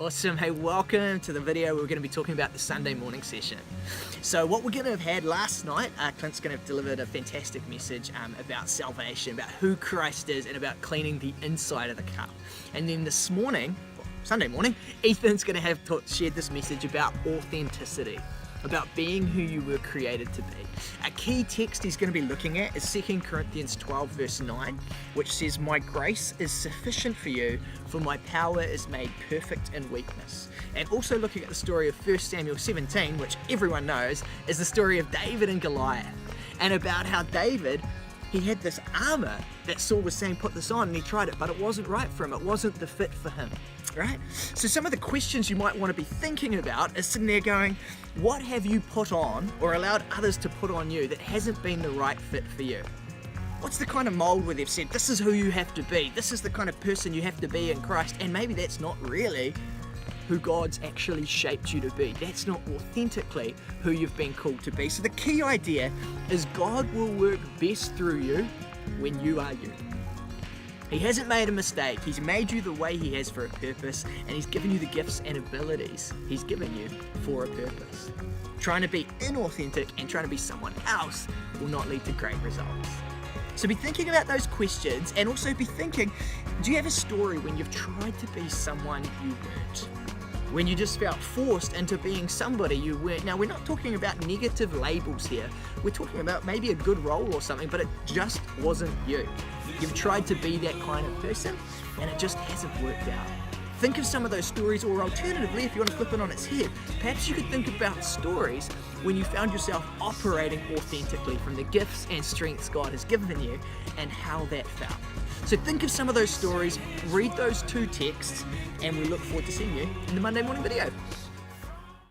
Awesome. Hey, welcome to the video. We're going to be talking about the Sunday morning session. So what we're going to have had last night, Clint's going to have delivered a fantastic message about salvation, about who Christ is, and about cleaning the inside of the cup. And then this morning, Sunday morning, Ethan's going to have shared this message about authenticity, about being who you were created to be. A key text he's going to be looking at is 2 Corinthians 12 verse 9, which says, "My grace is sufficient for you, for my power is made perfect in weakness." And also looking at the story of 1 Samuel 17, which everyone knows, is the story of David and Goliath, and about how David, he had this armor that Saul was saying, put this on, and he tried it, but it wasn't right for him. It wasn't the fit for him, right? So some of the questions you might want to be thinking about is sitting there going, what have you put on or allowed others to put on you that hasn't been the right fit for you? What's the kind of mold where they've said, this is who you have to be, this is the kind of person you have to be in Christ, and maybe that's not really who God's actually shaped you to be. That's not authentically who you've been called to be. So the key idea is God will work best through you when you are you. He hasn't made a mistake. He's made you the way he has for a purpose, and he's given you the gifts and abilities he's given you for a purpose. Trying to be inauthentic and trying to be someone else will not lead to great results. So be thinking about those questions, and also be thinking, do you have a story when you've tried to be someone you weren't? When you just felt forced into being somebody you weren't. Now, we're not talking about negative labels here. We're talking about maybe a good role or something, but it just wasn't you. You've tried to be that kind of person, and it just hasn't worked out. Think of some of those stories, or alternatively, if you want to flip it on its head, perhaps you could think about stories when you found yourself operating authentically from the gifts and strengths God has given you, and how that felt. So think of some of those stories, read those 2 texts, and we look forward to seeing you in the Monday morning video.